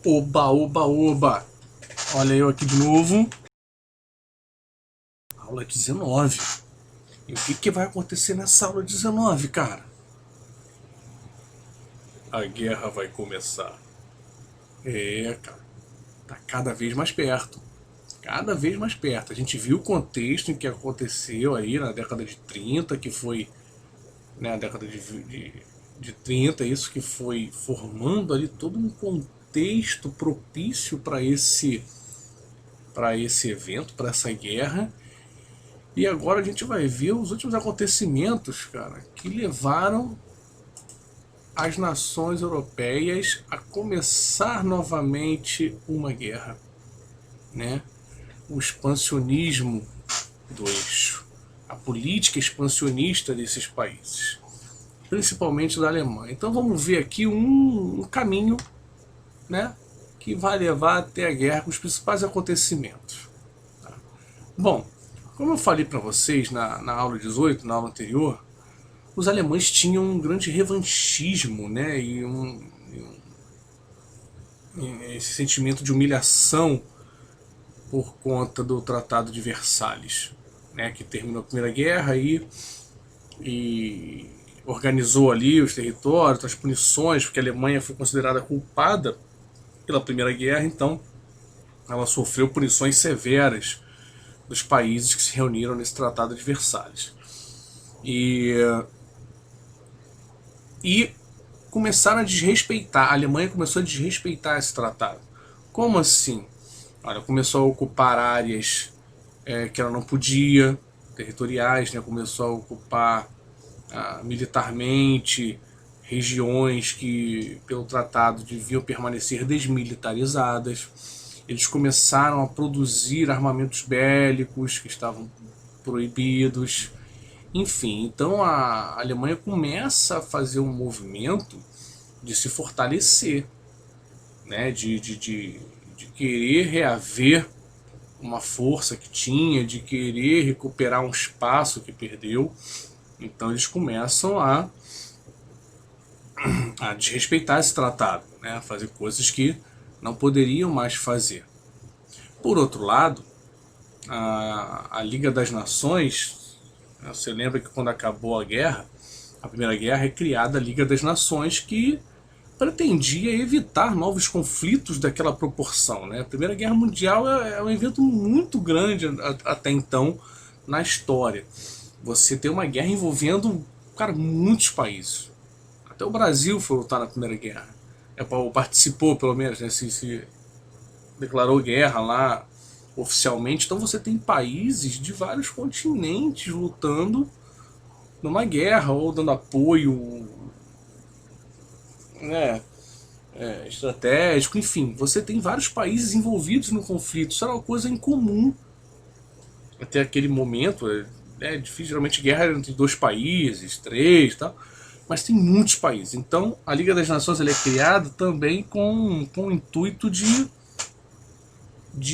Oba, oba, oba! Olha eu aqui de novo. Aula 19. E o que vai acontecer nessa aula 19, cara? A guerra vai começar. É, cara. Tá cada vez mais perto. Cada vez mais perto. A gente viu o contexto em que aconteceu aí na década de 30, que foi, né, a década de 30, isso que foi formando ali todo um contexto propício para esse evento, para essa guerra. E agora a gente vai ver os últimos acontecimentos, cara, que levaram as nações europeias a começar novamente uma guerra, né? O expansionismo do eixo, a política expansionista desses países, principalmente da Alemanha. Então vamos ver aqui um caminho, né, que vai levar até a guerra com os principais acontecimentos. Tá? Bom, como eu falei para vocês na aula 18, na aula anterior, os alemães tinham um grande revanchismo, né, esse sentimento de humilhação por conta do Tratado de Versalhes, né, que terminou a Primeira Guerra e organizou ali os territórios, as punições, porque a Alemanha foi considerada culpada pela Primeira Guerra, então ela sofreu punições severas dos países que se reuniram nesse Tratado de Versalhes. E começaram a desrespeitar, a Alemanha começou a desrespeitar esse tratado. Como assim? Olha, começou a ocupar áreas que ela não podia, territoriais, né? Começou a ocupar militarmente regiões que, pelo tratado, deviam permanecer desmilitarizadas. Eles começaram a produzir armamentos bélicos que estavam proibidos. Enfim, então a Alemanha começa a fazer um movimento de se fortalecer, né? de querer reaver uma força que tinha, de querer recuperar um espaço que perdeu. Então eles começam a desrespeitar esse tratado, né? A fazer coisas que não poderiam mais fazer. Por outro lado, a Liga das Nações, você lembra que quando acabou a guerra, a Primeira Guerra, é criada a Liga das Nações, que pretendia evitar novos conflitos daquela proporção, né? A Primeira Guerra Mundial é um evento muito grande até então na história. Você tem uma guerra envolvendo, cara, muitos países. Até o Brasil foi lutar na Primeira Guerra. Ou participou, pelo menos, né? Se declarou guerra lá oficialmente. Então você tem países de vários continentes lutando numa guerra ou dando apoio, né, estratégico, enfim. Você tem vários países envolvidos no conflito. Isso era uma coisa incomum até aquele momento. É difícil, geralmente guerra entre dois países, três e tal. Mas tem muitos países. Então a Liga das Nações ela é criada também com o intuito de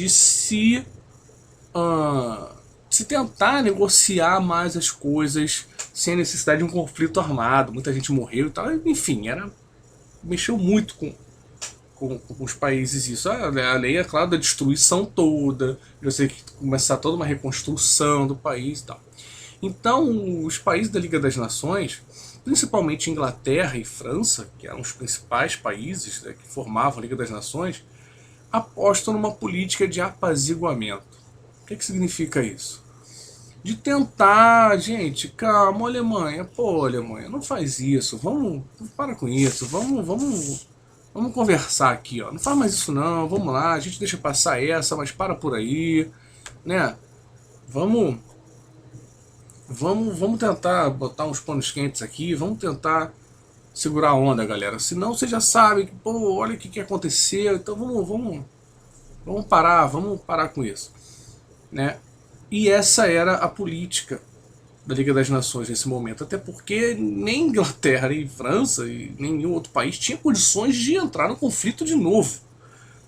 se tentar negociar mais as coisas sem a necessidade de um conflito armado. Muita gente morreu e tal. Enfim, mexeu muito com os países isso. A lei, é claro, da destruição toda. Você tem que começar toda uma reconstrução do país e tal. Então, os países da Liga das Nações, principalmente Inglaterra e França, que eram os principais países, né, que formavam a Liga das Nações, apostam numa política de apaziguamento. O que significa isso? De tentar, gente, calma, Alemanha, pô, Alemanha, não faz isso, para com isso, vamos conversar aqui, ó, não faz mais isso não, vamos lá, a gente deixa passar essa, mas para por aí, né, vamos tentar botar uns panos quentes aqui, vamos tentar segurar a onda, galera, senão você já sabe que, pô, olha o que aconteceu, então vamos parar com isso, né? E essa era a política da Liga das Nações nesse momento, até porque nem Inglaterra, nem França e nenhum outro país tinha condições de entrar no conflito de novo,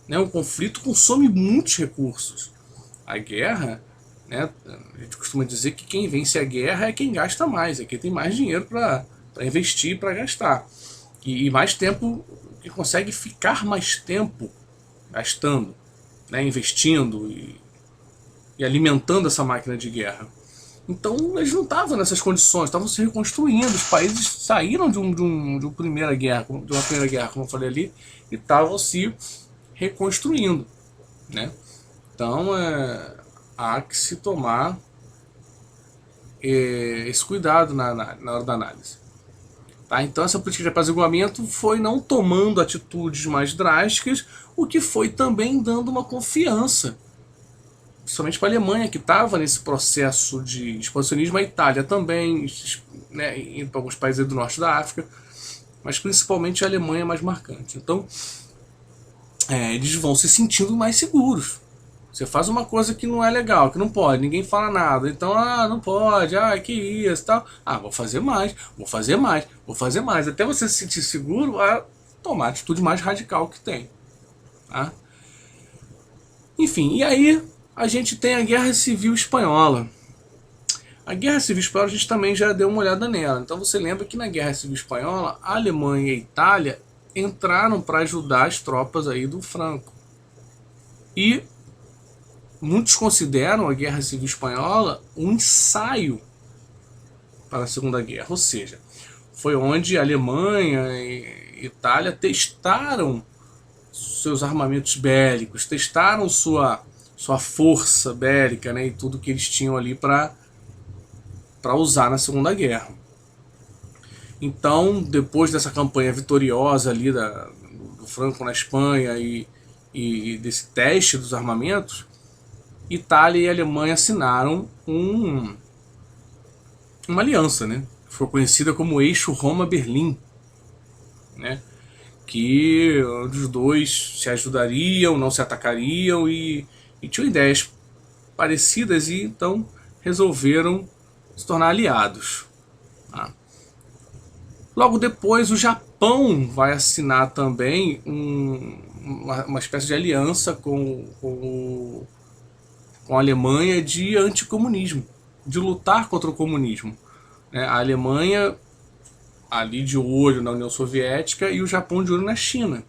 né? Um conflito consome muitos recursos. A guerra, né? A gente costuma dizer que quem vence a guerra é quem gasta mais, é quem tem mais dinheiro para investir, para gastar, e mais tempo, que consegue ficar mais tempo gastando, né, investindo e alimentando essa máquina de guerra. Então eles não estavam nessas condições, estavam se reconstruindo. Os países saíram de uma primeira guerra, como eu falei ali, e estavam se reconstruindo, né? Então há que se tomar esse cuidado na hora da análise. Tá? Então essa política de apaziguamento foi não tomando atitudes mais drásticas, o que foi também dando uma confiança, principalmente para a Alemanha, que estava nesse processo de expansionismo, a Itália também, né, indo para alguns países do norte da África, mas principalmente a Alemanha é mais marcante. Então eles vão se sentindo mais seguros. Você faz uma coisa que não é legal, que não pode, ninguém fala nada. Então, não pode, que isso, tal. Vou fazer mais, vou fazer mais, vou fazer mais. Até você se sentir seguro a tomar a atitude mais radical que tem. Tá? Enfim, e aí a gente tem a Guerra Civil Espanhola. A Guerra Civil Espanhola a gente também já deu uma olhada nela. Então você lembra que na Guerra Civil Espanhola, a Alemanha e a Itália entraram para ajudar as tropas aí do Franco. E muitos consideram a Guerra Civil Espanhola um ensaio para a Segunda Guerra, ou seja, foi onde a Alemanha e Itália testaram seus armamentos bélicos, testaram sua força bélica, né, e tudo que eles tinham ali para usar na Segunda Guerra. Então, depois dessa campanha vitoriosa ali do Franco na Espanha e desse teste dos armamentos, Itália e Alemanha assinaram uma aliança, né? Foi conhecida como Eixo Roma-Berlim, né? Que os dois se ajudariam, não se atacariam e tinham ideias parecidas e então resolveram se tornar aliados. Tá? Logo depois o Japão vai assinar também uma espécie de aliança com a Alemanha de anticomunismo, de lutar contra o comunismo. A Alemanha ali de olho na União Soviética e o Japão de olho na China.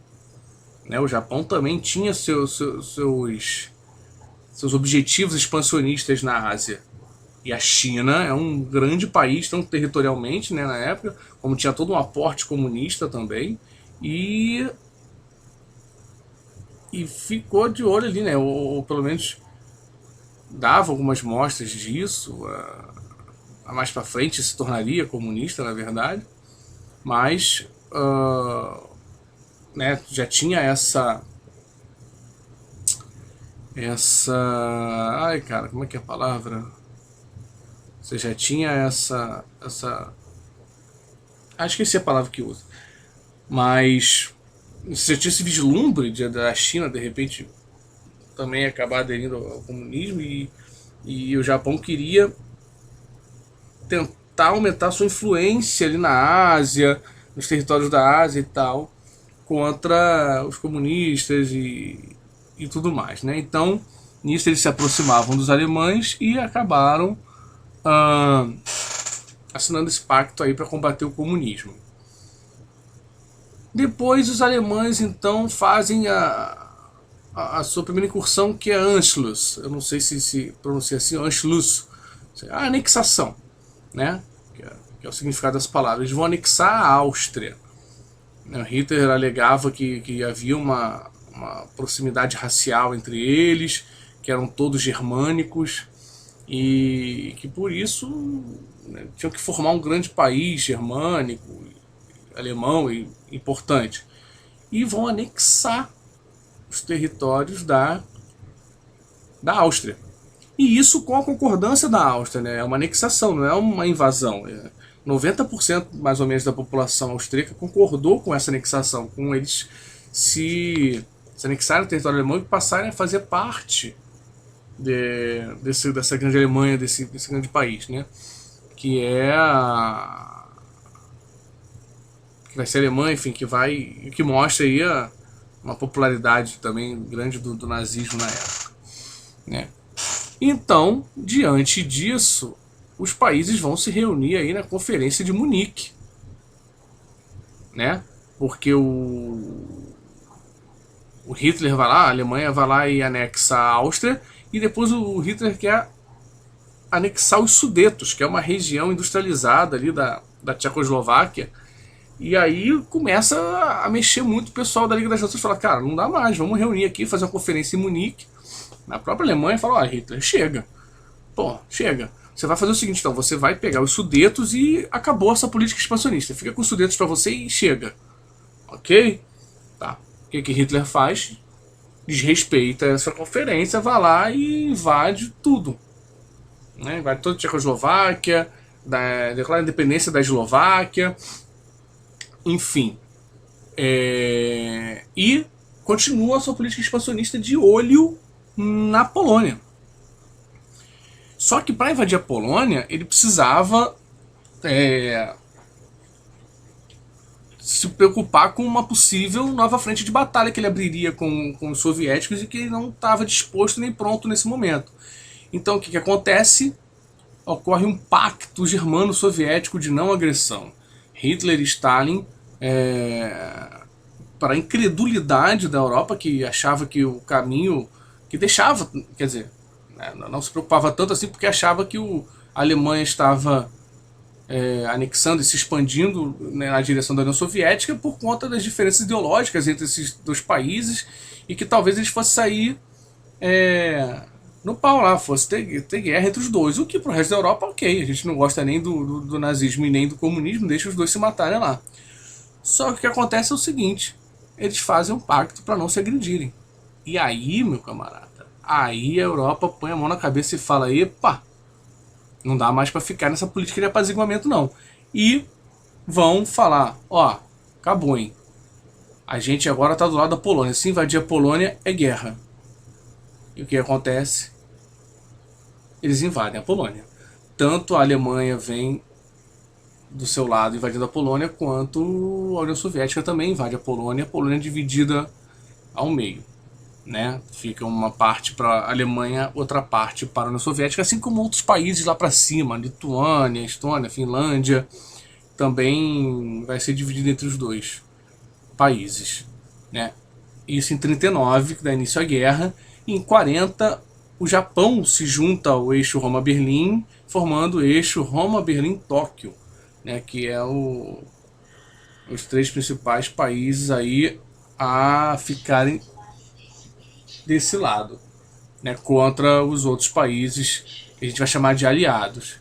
O Japão também tinha seus objetivos expansionistas na Ásia. E a China é um grande país, tanto territorialmente, né, na época, como tinha todo um aporte comunista também. E ficou de olho ali, né, ou pelo menos dava algumas mostras disso. Mais para frente se tornaria comunista, na verdade, mas né, já tinha essa ai cara, como é que é a palavra? Você já tinha essa esqueci a palavra que usa, mas você já tinha esse vislumbre da China de repente também acabar aderindo ao comunismo e o Japão queria tentar aumentar sua influência ali na Ásia, nos territórios da Ásia e tal, contra os comunistas e tudo mais, né? Então, nisso eles se aproximavam dos alemães e acabaram assinando esse pacto aí para combater o comunismo. Depois os alemães então fazem a sua primeira incursão, que é Anschluss. Eu não sei se pronuncia assim, Anschluss, a anexação, né? Que é o significado das palavras. Eles vão anexar a Áustria. Hitler alegava que havia uma proximidade racial entre eles, que eram todos germânicos e que por isso, né, tinham que formar um grande país germânico, alemão e importante. E vão anexar os territórios da Áustria. E isso com a concordância da Áustria, né? É uma anexação, não é uma invasão. 90% mais ou menos da população austríaca concordou com essa anexação, com eles se anexarem o território alemão e passarem a fazer parte dessa grande Alemanha, desse grande país, né? Que vai ser a Alemanha, enfim, que mostra aí uma popularidade também grande do nazismo na época, né? Então, diante disso, os países vão se reunir aí na Conferência de Munique, né? Porque o Hitler vai lá, a Alemanha vai lá e anexa a Áustria, e depois o Hitler quer anexar os Sudetos, que é uma região industrializada ali da Tchecoslováquia. E aí começa a mexer muito o pessoal da Liga das Nações. Fala, cara, não dá mais, vamos reunir aqui, fazer uma conferência em Munique. Na própria Alemanha fala, ó, Hitler, chega. Pô, chega. Você vai fazer o seguinte, então, você vai pegar os Sudetos e acabou essa política expansionista. Fica com os Sudetos pra você e chega. Ok? Tá. O que Hitler faz? Desrespeita essa conferência, vai lá e invade tudo. Né? Invade toda a Tchecoslováquia, declara a independência da Eslováquia, enfim. E continua a sua política expansionista de olho na Polônia. Só que para invadir a Polônia, ele precisava se preocupar com uma possível nova frente de batalha que ele abriria com os soviéticos e que ele não estava disposto nem pronto nesse momento. Então o que acontece? Ocorre um pacto germano-soviético de não agressão. Hitler e Stalin, para a incredulidade da Europa, que achava que o caminho, que deixava, quer dizer, não se preocupava tanto assim porque achava que a Alemanha estava anexando e se expandindo, né, na direção da União Soviética por conta das diferenças ideológicas entre esses dois países e que talvez eles fossem sair no pau lá, fosse ter guerra entre os dois. O que pro resto da Europa, ok, a gente não gosta nem do nazismo e nem do comunismo, deixa os dois se matarem lá. Só que o que acontece é o seguinte, eles fazem um pacto para não se agredirem. E aí, meu camarada, aí a Europa põe a mão na cabeça e fala, epa, não dá mais para ficar nessa política de apaziguamento não. E vão falar, ó, acabou, hein. A gente agora tá do lado da Polônia, se invadir a Polônia é guerra. E o que acontece? Eles invadem a Polônia. Tanto a Alemanha vem do seu lado invadindo a Polônia, quanto a União Soviética também invade a Polônia é dividida ao meio. Né? Fica uma parte para a Alemanha, outra parte para a União Soviética, assim como outros países lá para cima, Lituânia, Estônia, Finlândia, também vai ser dividido entre os dois países. Né? Isso em 39, que dá início à guerra, e em 40 o Japão se junta ao eixo Roma-Berlim, formando o eixo Roma-Berlim-Tóquio, né? Que é os três principais países aí a ficarem desse lado, né, contra os outros países que a gente vai chamar de aliados.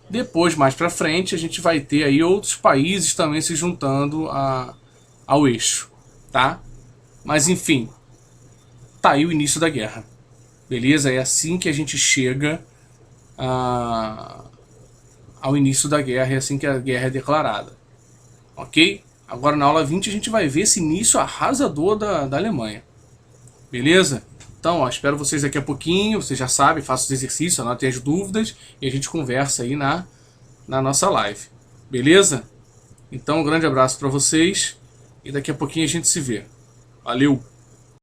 Depois, mais pra frente, a gente vai ter aí outros países também se juntando ao eixo, tá? Mas enfim, tá aí o início da guerra, beleza? É assim que a gente chega ao início da guerra, é assim que a guerra é declarada, ok? Agora na aula 20 a gente vai ver esse início arrasador da Alemanha, beleza? Então, ó, espero vocês daqui a pouquinho, vocês já sabem, façam os exercícios, anotem as dúvidas e a gente conversa aí na nossa live, beleza? Então, um grande abraço para vocês e daqui a pouquinho a gente se vê. Valeu!